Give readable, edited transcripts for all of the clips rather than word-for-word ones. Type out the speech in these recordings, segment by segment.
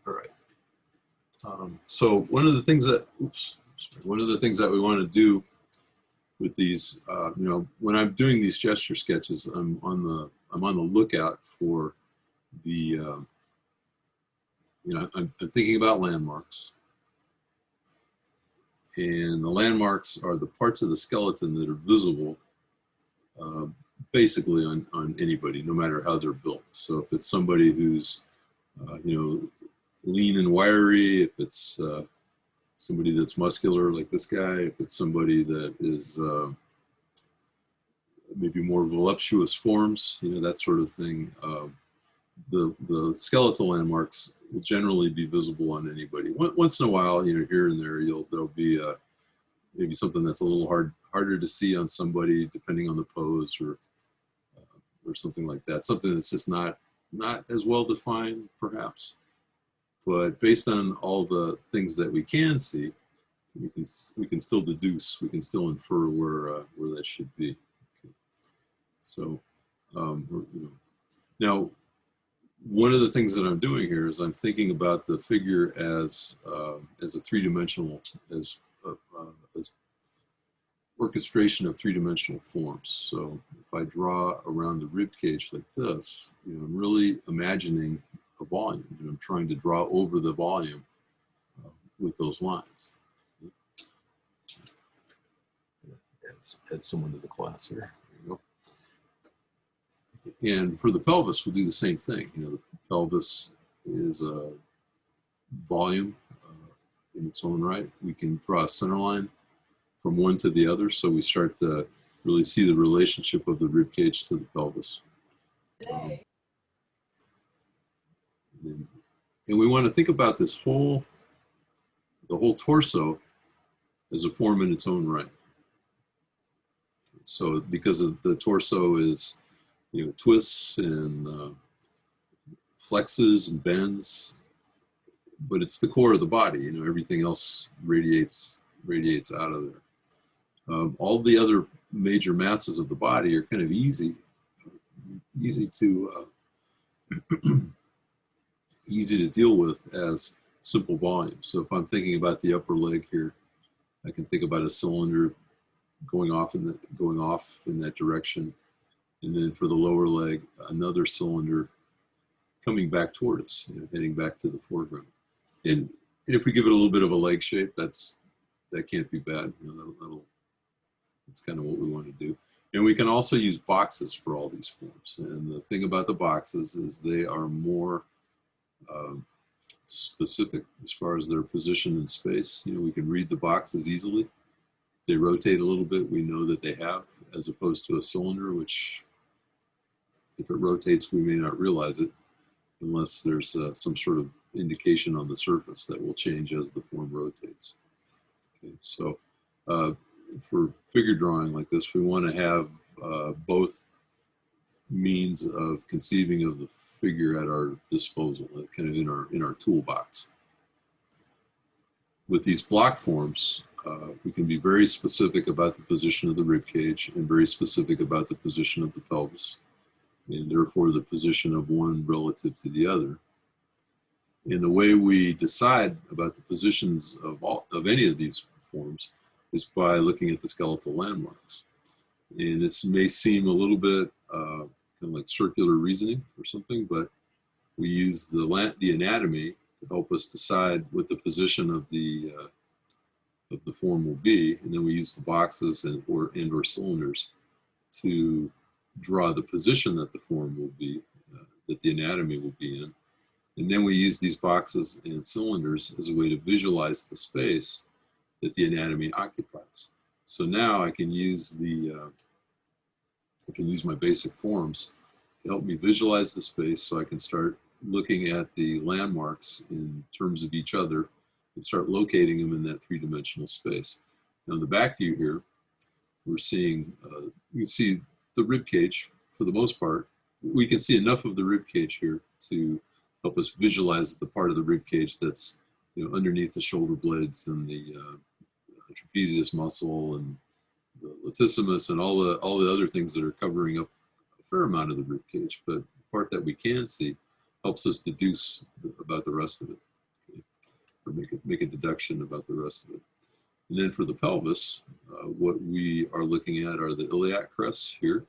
All right. So one of the things that, one of the things that we want to do with these, you know, when I'm doing these gesture sketches, I'm on the lookout for the, you know, I'm thinking about landmarks, and the landmarks are the parts of the skeleton that are visible, basically on anybody, no matter how they're built. So if it's somebody who's, you know, lean and wiry, if it's somebody that's muscular like this guy, if it's somebody that is maybe more voluptuous forms, you know, that sort of thing. The skeletal landmarks will generally be visible on anybody. Once in a while, you know, here and there, there'll be maybe something that's a little harder to see on somebody, depending on the pose or something like that. Something that's just not as well defined, perhaps. But based on all the things that we can see, we can still deduce, we can still infer where that should be. Okay. So, you know, now, one of the things that I'm doing here is I'm thinking about the figure as a three-dimensional, as orchestration of three-dimensional forms. So if I draw around the rib cage like this, you know, I'm really imagining a volume, and I'm trying to draw over the volume with those lines. Add someone to the class here. There you go. And for the pelvis, we'll do the same thing. You know, the pelvis is a volume in its own right. We can draw a center line from one to the other, so we start to really see the relationship of the rib cage to the pelvis. And we want to think about this the whole torso as a form in its own right. So because of the torso is, you know, twists and flexes and bends, but it's the core of the body. You know, everything else radiates out of there. All the other major masses of the body are kind of easy to easy to deal with as simple volumes. So if I'm thinking about the upper leg here, I can think about a cylinder going off in that direction, and then for the lower leg, another cylinder coming back toward us, you know, heading back to the foreground. And if we give it a little bit of a leg shape, that can't be bad. You know, that's kind of what we want to do. And we can also use boxes for all these forms. And the thing about the boxes is they are more specific as far as their position in space. You know, we can read the boxes easily. If they rotate a little bit, we know that they have, as opposed to a cylinder, which if it rotates, we may not realize it unless there's some sort of indication on the surface that will change as the form rotates. Okay, so for figure drawing like this, we want to have both means of conceiving of the figure at our disposal, kind of in our toolbox. With these block forms, we can be very specific about the position of the rib cage and very specific about the position of the pelvis, and therefore the position of one relative to the other. And the way we decide about the positions of any of these forms is by looking at the skeletal landmarks. And this may seem a little bit kind of like circular reasoning or something, but we use the anatomy to help us decide what the position of the form will be, and then we use the boxes or cylinders to draw the position that the form will be, that the anatomy will be in. And then we use these boxes and cylinders as a way to visualize the space that the anatomy occupies. So now I can use my basic forms to help me visualize the space, so I can start looking at the landmarks in terms of each other and start locating them in that three-dimensional space. Now in the back view here, we're seeing, you can see the rib cage for the most part. We can see enough of the rib cage here to help us visualize the part of the rib cage that's, you know, underneath the shoulder blades and the trapezius muscle and the latissimus and all the other things that are covering up a fair amount of the rib cage. But the part that we can see helps us deduce about the rest of it. or make a deduction about the rest of it. And then for the pelvis, what we are looking at are the iliac crests here.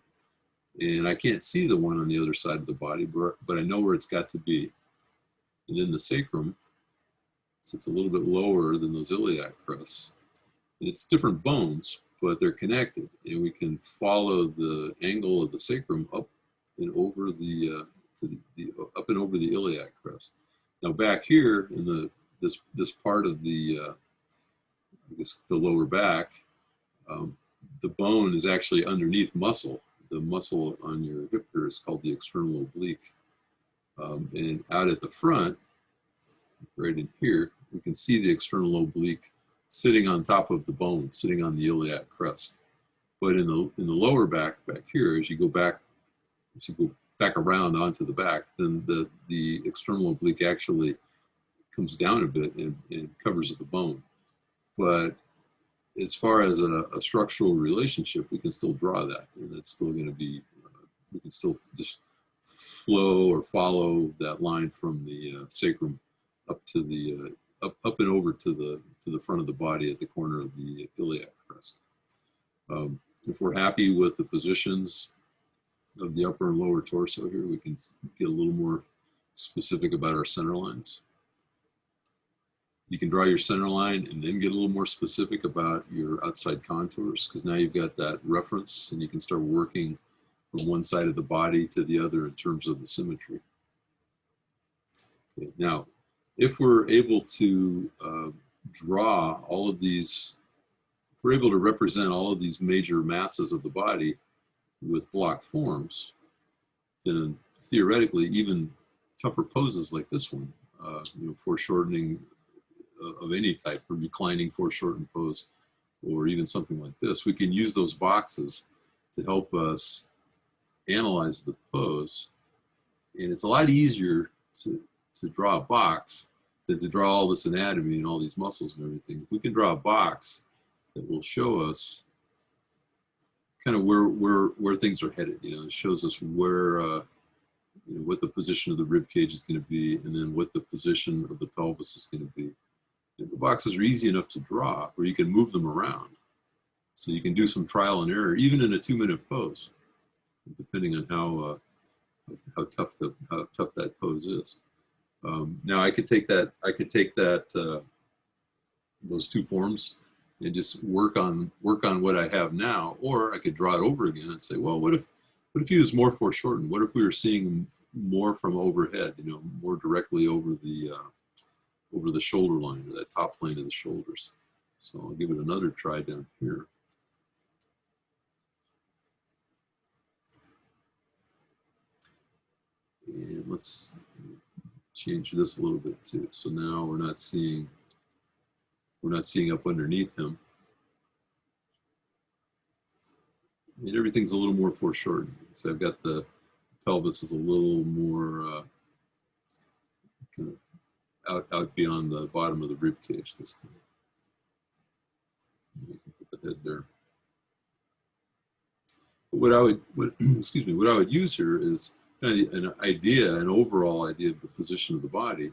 And I can't see the one on the other side of the body, but I know where it's got to be. And then the sacrum sits a little bit lower than those iliac crests. And it's different bones, but they're connected. And we can follow the angle of the sacrum up and over the, up and over the iliac crest. Now back here in this part of the, I guess the lower back, the bone is actually underneath muscle. The muscle on your hip here is called the external oblique. And out at the front, right in here, we can see the external oblique sitting on top of the bone, sitting on the iliac crest. But in the lower back here, as you go back around onto the back, then the external oblique actually comes down a bit and covers the bone. But as far as a structural relationship, we can still draw that, and it's still going to be, we can still just flow or follow that line from the sacrum up to the up and over to the front of the body at the corner of the iliac crest. If we're happy with the positions of the upper and lower torso here, we can get a little more specific about our center lines. You can draw your center line and then get a little more specific about your outside contours, because now you've got that reference and you can start working from one side of the body to the other in terms of the symmetry. Okay, now, if we're able to draw all of these, if we're able to represent all of these major masses of the body with block forms, then theoretically even tougher poses like this one, foreshortening of any type, or reclining foreshortened pose, or even something like this, we can use those boxes to help us analyze the pose. And it's a lot easier to draw a box than to draw all this anatomy and all these muscles and everything. If we can draw a box that will show us kind of where things are headed, it shows us where what the position of the rib cage is going to be, and then what the position of the pelvis is going to be. And the boxes are easy enough to draw, where you can move them around, so you can do some trial and error, even in a 2-minute pose, depending on how tough that pose is. Now I could take that. Those two forms and just work on what I have now, or I could draw it over again and say, well, what if he was more foreshortened? What if we were seeing more from overhead, more directly over the shoulder line, or that top plane of the shoulders? So I'll give it another try down here. And let's change this a little bit too. So now we're not seeing up underneath him. And everything's a little more foreshortened. So I've got the pelvis is a little more kind of out beyond the bottom of the rib cage this time. You can put the head there. But what I would use here is kind of an overall idea of the position of the body.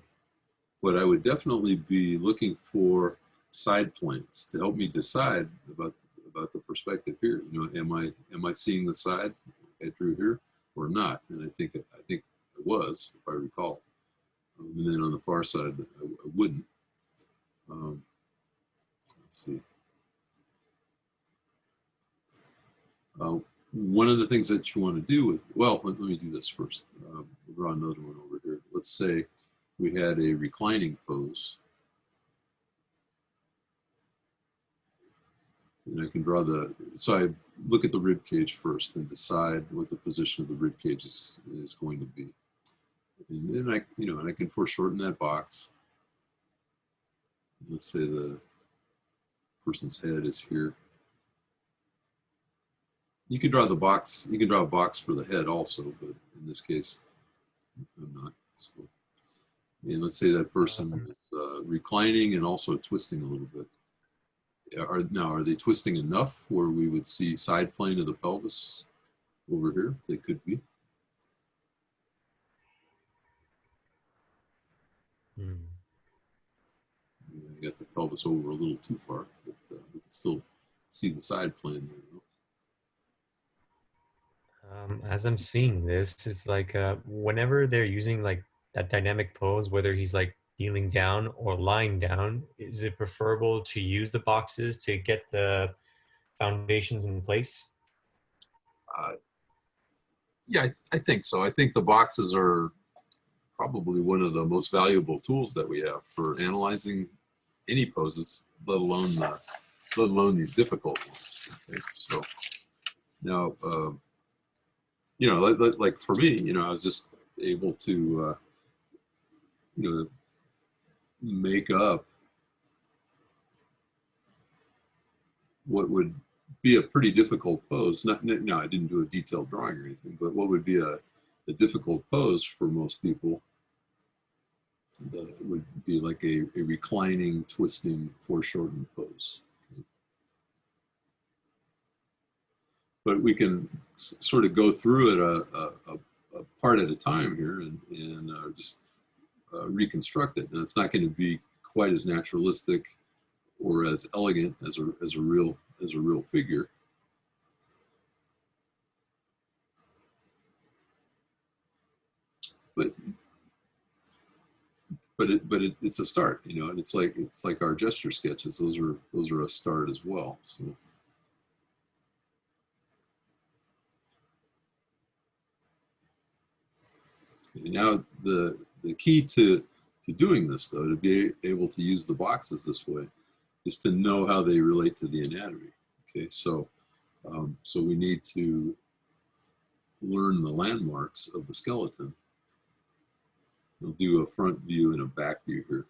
But I would definitely be looking for side planes to help me decide about the perspective here. Am I seeing the side I drew here or not? And I think it was, if I recall. And then on the far side, I wouldn't. Let's see. One of the things that you want to do let me do this first. We'll draw another one over here. Let's say we had a reclining pose. And I can draw so I look at the rib cage first and decide what the position of the rib cage is going to be. And then I can foreshorten that box. Let's say the person's head is here. You can draw the box. You can draw a box for the head also, but in this case, I'm not. So, and let's say that person is reclining and also twisting a little bit. Are they twisting enough where we would see side plane of the pelvis over here? They could be. pelvis over a little too far, but we can still see the side plane there. As I'm seeing this, it's like whenever they're using like that dynamic pose, whether he's like kneeling down or lying down, is it preferable to use the boxes to get the foundations in place? Uh, yeah, I think so. I think the boxes are probably one of the most valuable tools that we have for analyzing any poses, let alone these difficult ones. Okay? So now, you know, like for me, you know, I was just able to, you know, make up what would be a pretty difficult pose. No, I didn't do a detailed drawing or anything, but what would be a difficult pose for most people that would be like a reclining, twisting, foreshortened pose. But we can sort of go through it a part at a time here and just reconstruct it. And it's not going to be quite as naturalistic or as elegant as a real figure. But it's a start, you know, and it's like our gesture sketches. Those are a start as well. So now the key to doing this, though, to be able to use the boxes this way, is to know how they relate to the anatomy. Okay, so so we need to learn the landmarks of the skeleton. We'll do a front view and a back view here.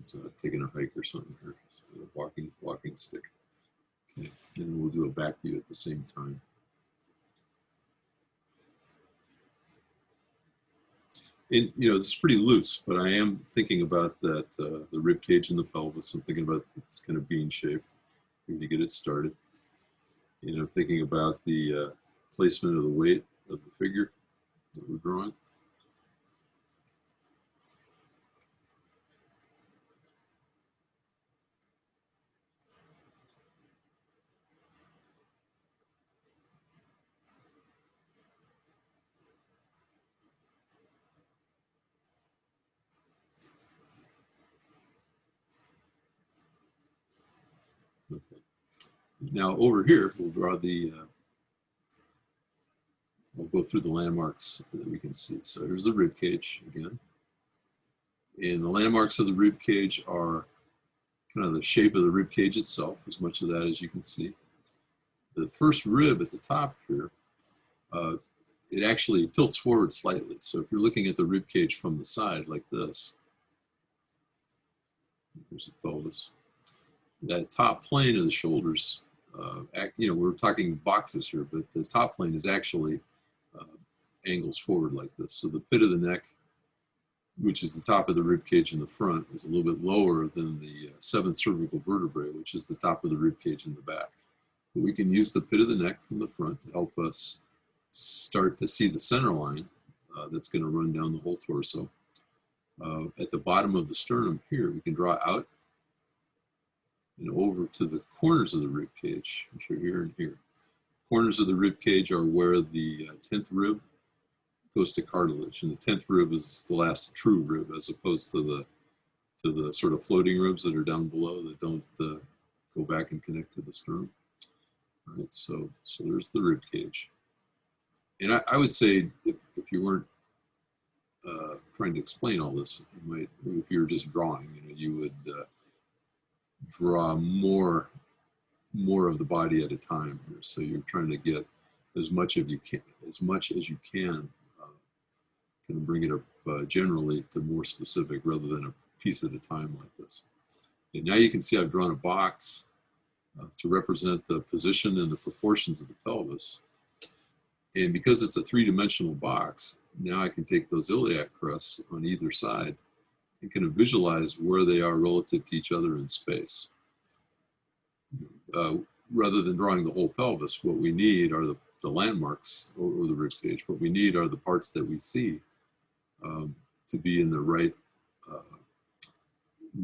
So taking a hike or something here, so walking stick. Okay, and we'll do a back view at the same time. And you know, it's pretty loose, but I am thinking about that the rib cage and the pelvis. I'm thinking about this kind of bean shape to get it started. You know, thinking about the placement of the weight of the figure that we're drawing. Okay. Now over here, we'll draw the. We'll go through the landmarks that we can see. So here's the rib cage again. And the landmarks of the rib cage are kind of the shape of the rib cage itself, as much of that as you can see. The first rib at the top here, it actually tilts forward slightly. So if you're looking at the rib cage from the side like this, here's the pelvis. That top plane of the shoulders, you know, we're talking boxes here, but the top plane is actually angles forward like this. So the pit of the neck, which is the top of the rib cage in the front, is a little bit lower than the seventh cervical vertebrae, which is the top of the rib cage in the back. But we can use the pit of the neck from the front to help us start to see the center line that's going to run down the whole torso. At the bottom of the sternum here, we can draw out and over to the corners of the rib cage, which are here and here. Corners of the rib cage are where the 10th rib goes to cartilage, and the 10th rib is the last true rib, as opposed to the sort of floating ribs that are down below that don't go back and connect to the sternum. All right, so there's the rib cage. And I would say if you weren't trying to explain all this, you might, if you were just drawing, you know, you would draw more of the body at a time here. So you're trying to get as much as you can, kind of bring it up generally to more specific rather than a piece at a time like this. And now you can see I've drawn a box to represent the position and the proportions of the pelvis. And because it's a three-dimensional box, now I can take those iliac crests on either side and kind of visualize where they are relative to each other in space. Rather than drawing the whole pelvis, what we need are the landmarks or the rib cage. What we need are the parts that we see to be in the right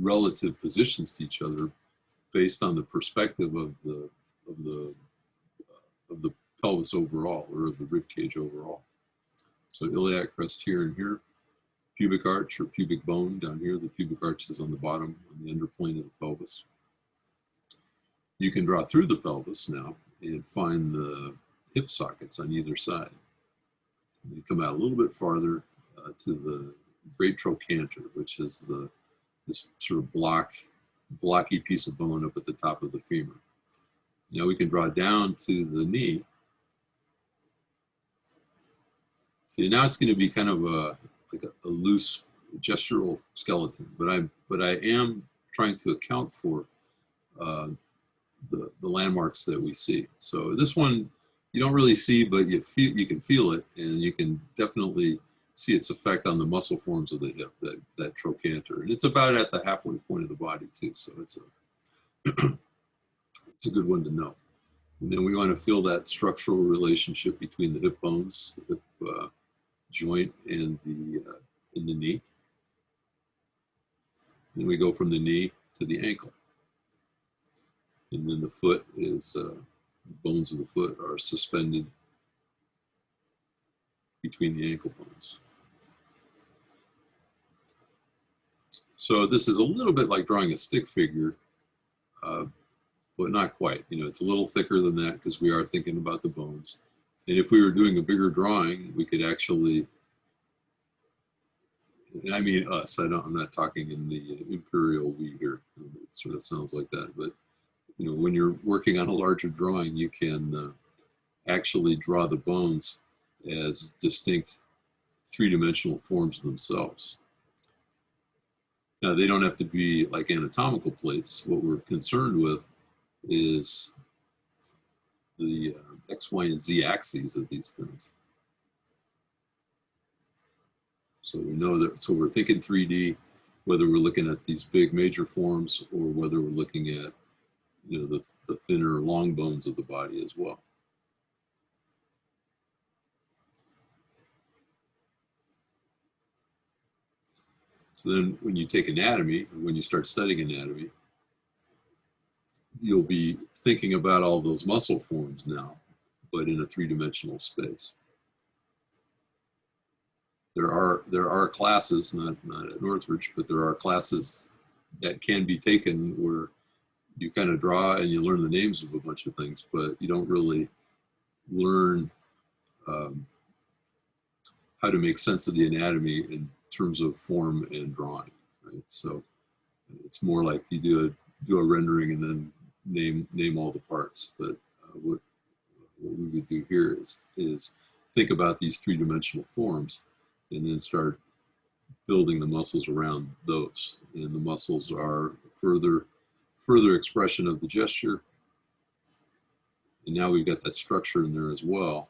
relative positions to each other based on the perspective of the pelvis overall, or of the rib cage overall. So iliac crest here and here, pubic arch or pubic bone down here. The pubic arch is on the bottom, on the underplane of the pelvis. You can draw through the pelvis now and find the hip sockets on either side. And you come out a little bit farther to the great trochanter, which is this sort of blocky piece of bone up at the top of the femur. Now we can draw down to the knee. See, now it's going to be kind of like a loose gestural skeleton, but I am trying to account for the landmarks that we see. So this one you don't really see, but you can feel it, and you can definitely see its effect on the muscle forms of the hip, that trochanter. And it's about at the halfway point of the body too, so it's a good one to know. And then we want to feel that structural relationship between the hip bones, the hip joint, and the knee. Then we go from the knee to the ankle. And then the foot is, the bones of the foot are suspended between the ankle bones. So this is a little bit like drawing a stick figure, but not quite. You know, it's a little thicker than that because we are thinking about the bones. And if we were doing a bigger drawing, we could actually, and I mean us, I'm not talking in the imperial we here. It sort of sounds like that, but you know, when you're working on a larger drawing, you can actually draw the bones as distinct three-dimensional forms themselves. Now, they don't have to be like anatomical plates. What we're concerned with is the X, Y, and Z axes of these things. So we know that, so we're thinking 3D, whether we're looking at these big major forms or whether we're looking at, you know, the thinner long bones of the body as well. So then when you take anatomy, when you start studying anatomy, you'll be thinking about all those muscle forms now, but in a three-dimensional space. There are classes, not at Northridge, but there are classes that can be taken where you kind of draw and you learn the names of a bunch of things, but you don't really learn how to make sense of the anatomy in terms of form and drawing, right? So it's more like you do a rendering and then name all the parts. But what we would do here is think about these three-dimensional forms and then start building the muscles around those. And the muscles are further expression of the gesture. And now we've got that structure in there as well.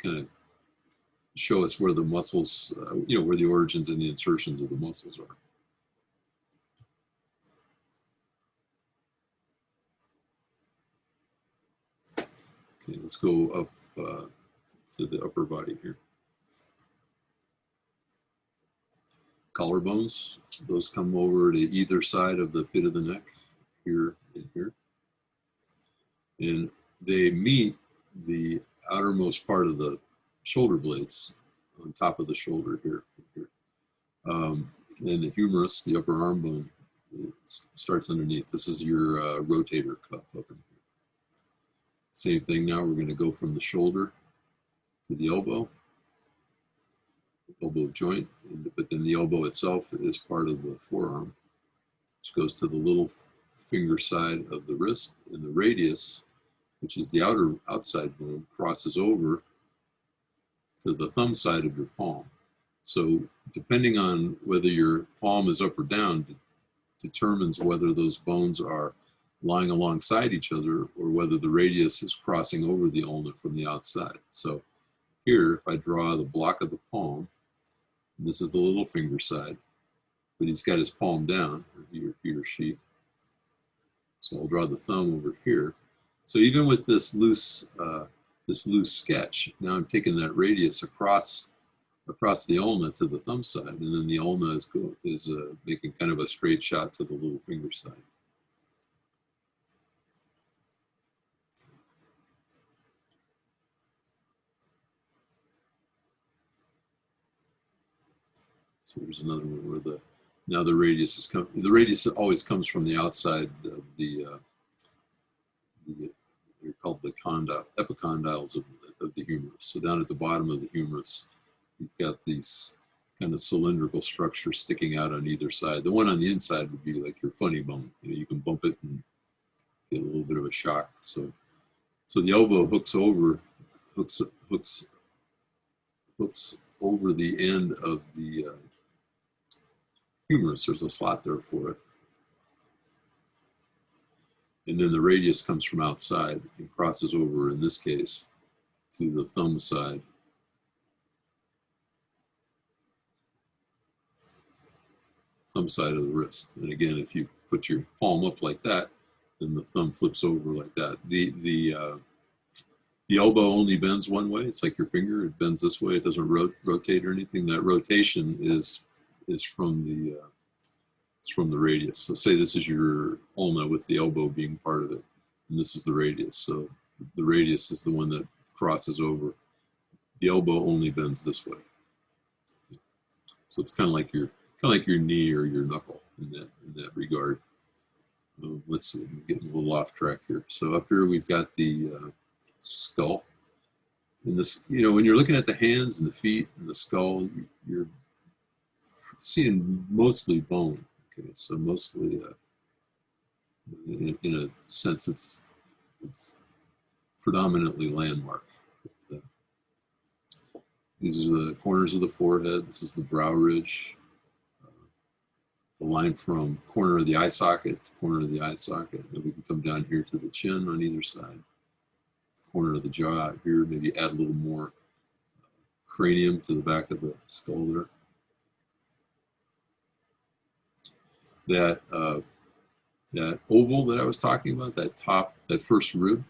Kind of show us where the muscles, you know, where the origins and the insertions of the muscles are. Okay, let's go up to the upper body here. Collarbones, those come over to either side of the pit of the neck, here and here. And they meet the outermost part of the shoulder blades on top of the shoulder here. And the humerus, the upper arm bone, starts underneath. This is your rotator cuff up in here. Same thing now, we're going to go from the shoulder to the elbow joint, but then the elbow itself is part of the forearm, which goes to the little finger side of the wrist, and the radius, which is the outside bone, crosses over to the thumb side of your palm. So depending on whether your palm is up or down determines whether those bones are lying alongside each other, or whether the radius is crossing over the ulna from the outside. So here, if I draw the block of the palm, and this is the little finger side, but he's got his palm down, or he or she. So I'll draw the thumb over here. So even with this loose sketch, now I'm taking that radius across the ulna to the thumb side, and then the ulna is making kind of a straight shot to the little finger side. So here's another one where now the radius is the radius always comes from the outside of they're called the epicondyles of the humerus. So down at the bottom of the humerus, you've got these kind of cylindrical structures sticking out on either side. The one on the inside would be like your funny bone. You can bump it and get a little bit of a shock. So the elbow hooks over the end of the humerus. There's a slot there for it. And then the radius comes from outside and crosses over, in this case, to the thumb side. Thumb side of the wrist. And again, if you put your palm up like that, then the thumb flips over like that. The elbow only bends one way. It's like your finger. It bends this way. It doesn't rotate or anything. That rotation is from the radius. So say this is your ulna with the elbow being part of it, and this is the radius. So the radius is the one that crosses over. The elbow only bends this way. So it's kind of like your knee or your knuckle in that regard. Let's see, I'm getting a little off track here. So up here we've got the skull. And this, when you're looking at the hands and the feet and the skull, you're seeing mostly bone. Okay, so mostly, in a sense, it's predominantly landmark. But, these are the corners of the forehead. This is the brow ridge. The line from corner of the eye socket to corner of the eye socket. Then we can come down here to the chin on either side. Corner of the jaw out here. Maybe add a little more cranium to the back of the skull there. That oval that I was talking about, that first rib,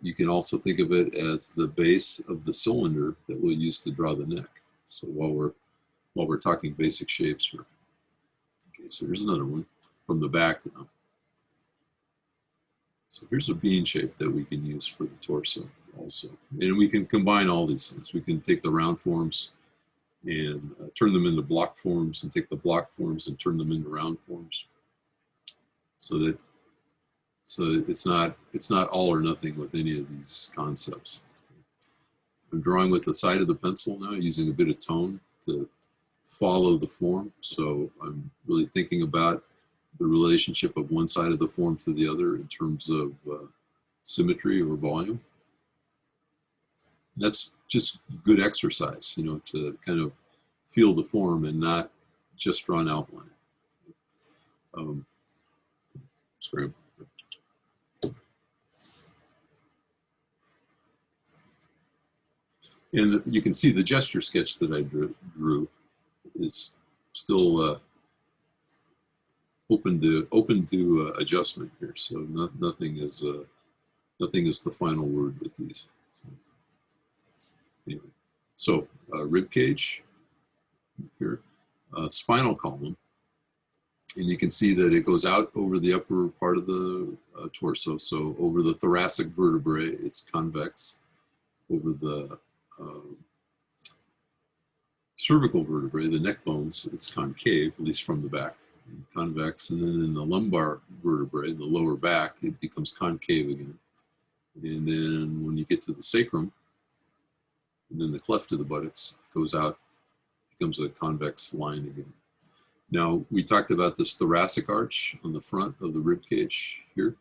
you can also think of it as the base of the cylinder that we'll use to draw the neck. So while we're talking basic shapes here. Okay, so here's another one from the back now. So here's a bean shape that we can use for the torso also. And we can combine all these things. We can take the round forms and turn them into block forms, and take the block forms and turn them into round forms. So it's not all or nothing with any of these concepts. I'm drawing with the side of the pencil now, using a bit of tone to follow the form. So I'm really thinking about the relationship of one side of the form to the other in terms of symmetry or volume. That's just good exercise, to kind of feel the form and not just draw an outline. Sorry. And you can see the gesture sketch that I drew is still open to adjustment here. So nothing is the final word with these. Anyway, so rib cage here, spinal column, and you can see that it goes out over the upper part of the torso. So over the thoracic vertebrae, it's convex. Over the cervical vertebrae, the neck bones, it's concave, at least from the back, convex. And then in the lumbar vertebrae, the lower back, it becomes concave again. And then when you get to the sacrum, and then the cleft of the buttocks goes out, becomes a convex line again. Now, we talked about this thoracic arch on the front of the rib cage here.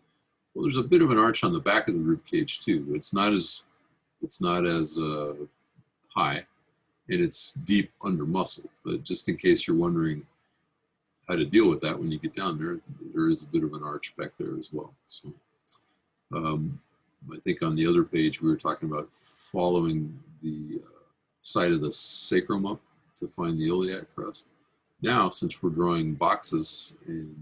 Well, there's a bit of an arch on the back of the rib cage too. It's not as high, and it's deep under muscle. But just in case you're wondering how to deal with that when you get down there. There is a bit of an arch back there as well. So I think on the other page we were talking about following the side of the sacrum up to find the iliac crest. Now, since we're drawing boxes in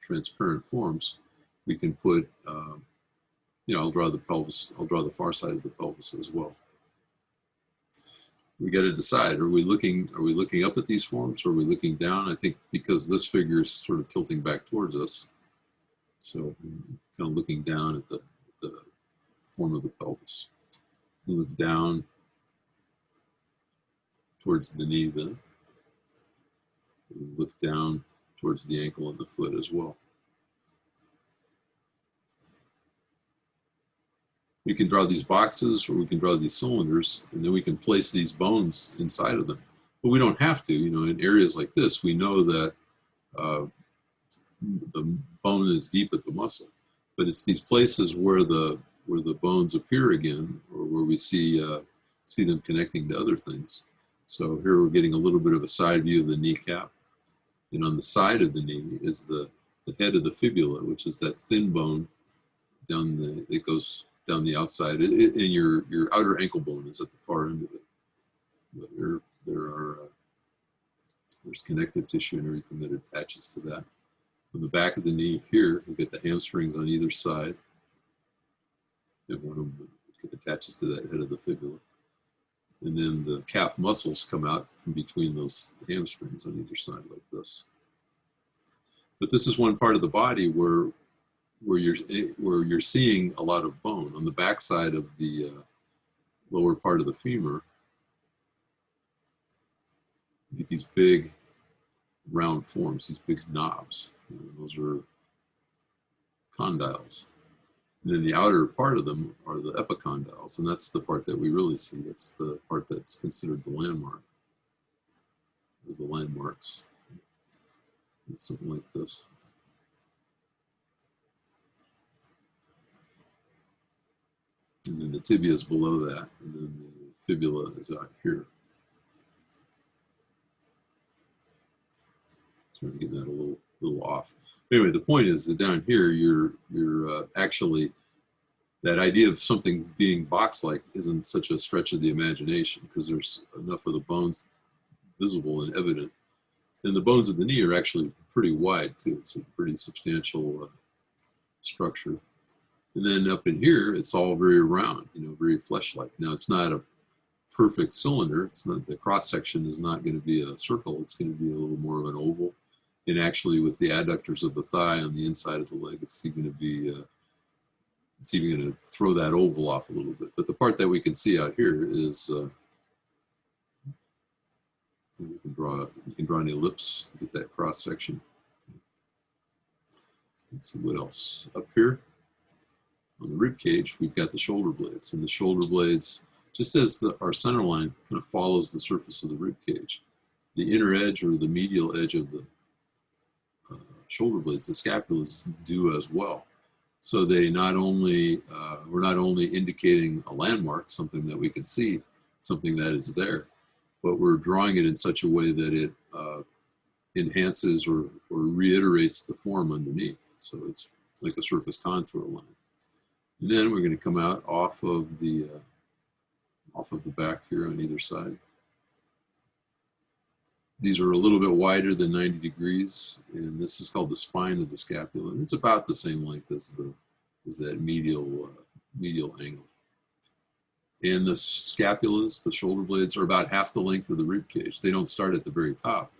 transparent forms, we can put, I'll draw the pelvis, I'll draw the far side of the pelvis as well. We got to decide, are we looking up at these forms, or are we looking down? I think because this figure is sort of tilting back towards us, so kind of looking down at the form of the pelvis. We look down towards the knee then. We look down towards the ankle and the foot as well. We can draw these boxes, or we can draw these cylinders, and then we can place these bones inside of them. But we don't have to. In areas like this, we know that the bone is deep at the muscle, but it's these places where the bones appear again, or where we see them connecting to other things. So here we're getting a little bit of a side view of the kneecap, and on the side of the knee is the head of the fibula, which is that thin bone it goes down the outside, and your outer ankle bone is at the far end of it. But there's connective tissue and everything that attaches to that. On the back of the knee here, we get the hamstrings on either side, and one of them attaches to that head of the fibula. And then the calf muscles come out from between those hamstrings on either side like this. But this is one part of the body where you're seeing a lot of bone. On the back side of the lower part of the femur, you get these big round forms, these big knobs. Those are condyles. And then the outer part of them are the epicondyles, and that's the part that we really see. That's the part that's considered the landmark, or the landmarks. It's something like this. And then the tibia is below that, and then the fibula is out here. So I'm getting that a little off. Anyway, the point is that down here, you're actually, that idea of something being box-like isn't such a stretch of the imagination, because there's enough of the bones visible and evident. And the bones of the knee are actually pretty wide too. It's a pretty substantial structure. And then up in here, it's all very round, very flesh-like. Now, it's not a perfect cylinder. It's not, the cross-section is not going to be a circle. It's going to be a little more of an oval. And actually, with the adductors of the thigh on the inside of the leg, it's even going to throw that oval off a little bit. But the part that we can see out here is you can draw an ellipse, get that cross-section. Let's see what else. Up here on the rib cage, we've got the shoulder blades, and the shoulder blades, just as our center line kind of follows the surface of the rib cage, the inner edge or the medial edge of the shoulder blades, the scapulas, do as well. So they not only we're not only indicating a landmark, something that we can see, something that is there, but we're drawing it in such a way that it enhances or reiterates the form underneath. So it's like a surface contour line. And then we're going to come out off of the back here on either side. These are a little bit wider than 90 degrees, and this is called the spine of the scapula. And it's about the same length as that medial angle. And the scapulas, the shoulder blades, are about half the length of the rib cage. They don't start at the very top,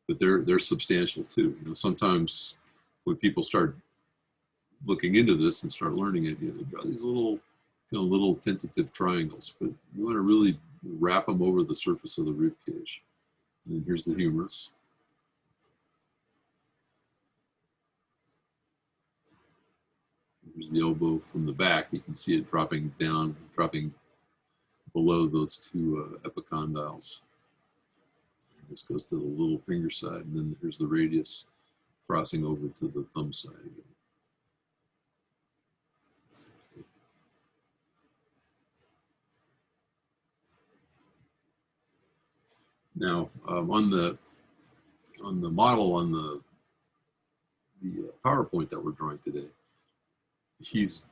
but they're substantial too. Sometimes when people start looking into this and start learning it, they've got these little tentative triangles, but you want to really wrap them over the surface of the rib cage. And then here's the humerus. Here's the elbow from the back. You can see it dropping below those two epicondyles. And this goes to the little finger side, and then here's the radius crossing over to the thumb side again. Now, on the on the model on the PowerPoint that we're drawing today, he's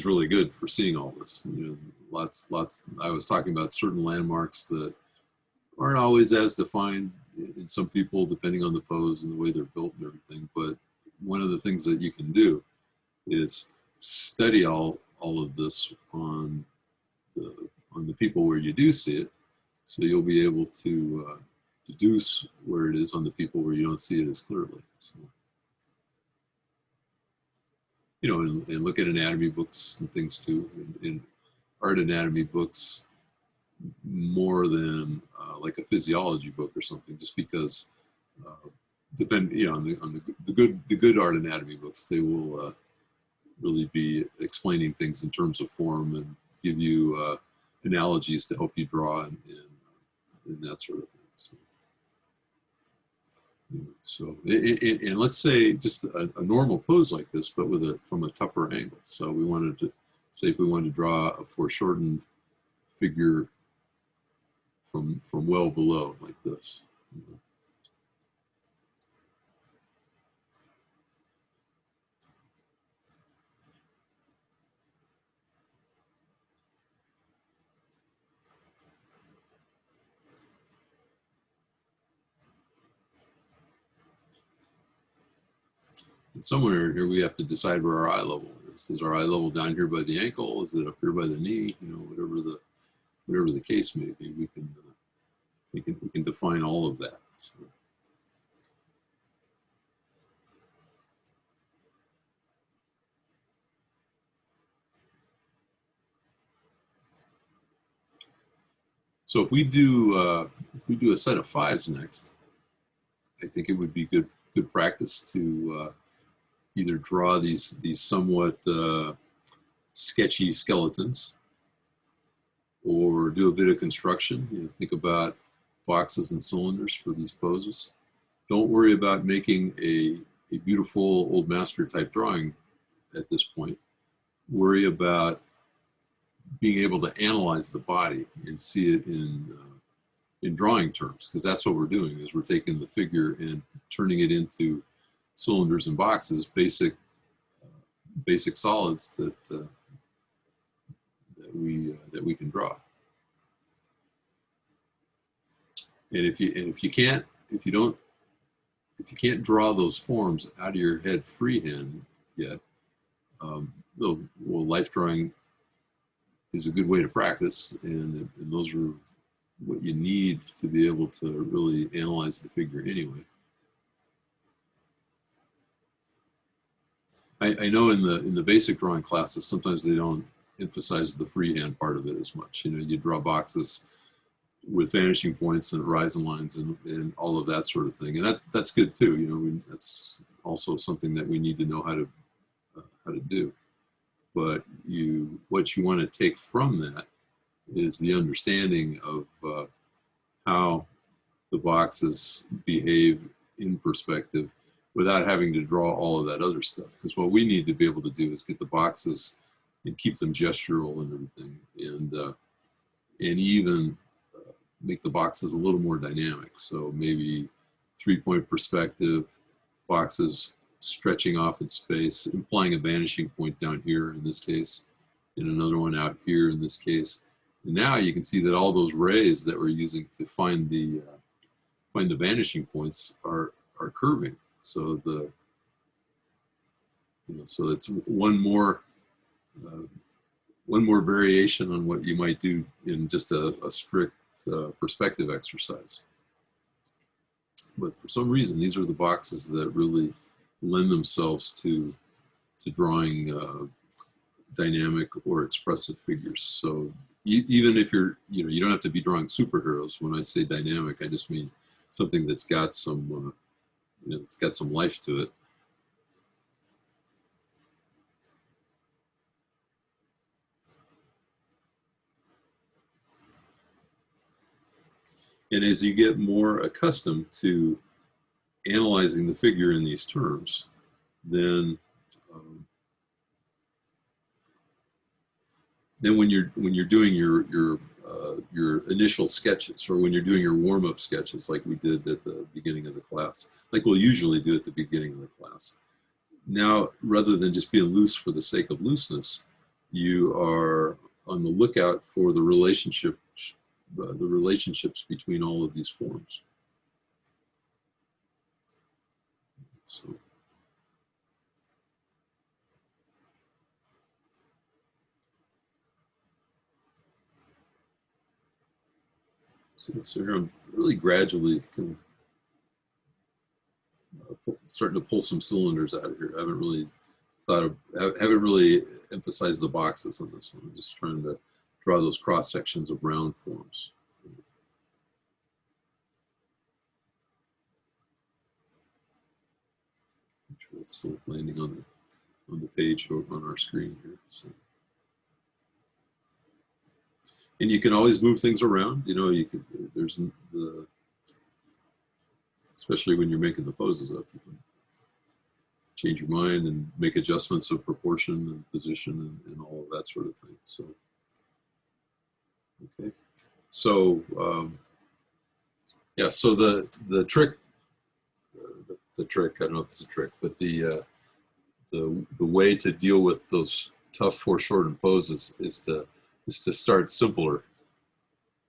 really good for seeing all this. You know, lots. I was talking about certain landmarks that aren't always as defined in some people, depending on the pose and the way they're built and everything. But one of the things that you can do is study all of this on the people where you do see it, so you'll be able to deduce where it is on the people where you don't see it as clearly. So, you know, and look at anatomy books and things too, and art anatomy books more than like a physiology book or something, just because you know, on the good art anatomy books, they will really be explaining things in terms of form and give you analogies to help you draw and that sort of thing. So and let's say just a normal pose like this, but from a tougher angle. So we wanted to say, if we wanted to draw a foreshortened figure from well below like this. And somewhere here we have to decide where our eye level is. Is our eye level down here by the ankle? Is it up here by the knee? You know, whatever the case may be, we can define all of that. So if we do a set of 5s next, I think it would be good practice to either draw these somewhat sketchy skeletons, or do a bit of construction. You know, think about boxes and cylinders for these poses. Don't worry about making a beautiful old master type drawing at this point. Worry about being able to analyze the body and see it in drawing terms, because that's what we're doing, is we're taking the figure and turning it into cylinders and boxes, basic solids that we can draw. And if you can't draw those forms out of your head freehand yet, well, life drawing is a good way to practice, and those are what you need to be able to really analyze the figure anyway. I know in the basic drawing classes, sometimes they don't emphasize the freehand part of it as much. You know, you draw boxes with vanishing points and horizon lines and all of that sort of thing, and that's good too. You know, that's also something that we need to know how to do. But what you want to take from that is the understanding of how the boxes behave in perspective, without having to draw all of that other stuff. Because what we need to be able to do is get the boxes and keep them gestural and everything, and even make the boxes a little more dynamic. So maybe 3-point perspective, boxes stretching off in space, implying a vanishing point down here in this case, and another one out here in this case. And now you can see that all those rays that we're using to find the vanishing points are curving. So so it's one more variation on what you might do in just a strict perspective exercise. But for some reason, these are the boxes that really lend themselves to drawing dynamic or expressive figures. So even if you don't have to be drawing superheroes. When I say dynamic, I just mean something that's got some it's got some life to it. And as you get more accustomed to analyzing the figure in these terms, then when you're doing your your initial sketches, or when you're doing your warm-up sketches like we did at the beginning of the class, like we'll usually do at the beginning of the class. Now, rather than just being loose for the sake of looseness, you are on the lookout for the relationships between all of these forms. So, here I'm really gradually kind of starting to pull some cylinders out of here. I haven't really haven't really emphasized the boxes on this one. I'm just trying to draw those cross sections of round forms. Make sure it's still landing on the page or on our screen here. So. And you can always move things around. You know, you can. There's the, especially when you're making the poses up, you can change your mind and make adjustments of proportion and position and all of that sort of thing. So, okay. So, yeah. So the trick, the trick. I don't know if it's a trick, but the way to deal with those tough foreshortened poses is to start simpler,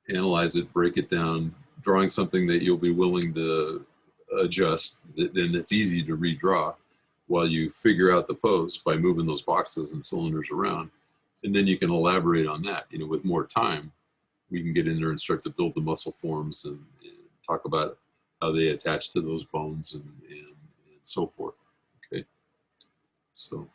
analyze it, break it down, drawing something that you'll be willing to adjust, then it's easy to redraw while you figure out the pose by moving those boxes and cylinders around. And then you can elaborate on that. You know, with more time, we can get in there and start to build the muscle forms and talk about how they attach to those bones and so forth. Okay. So.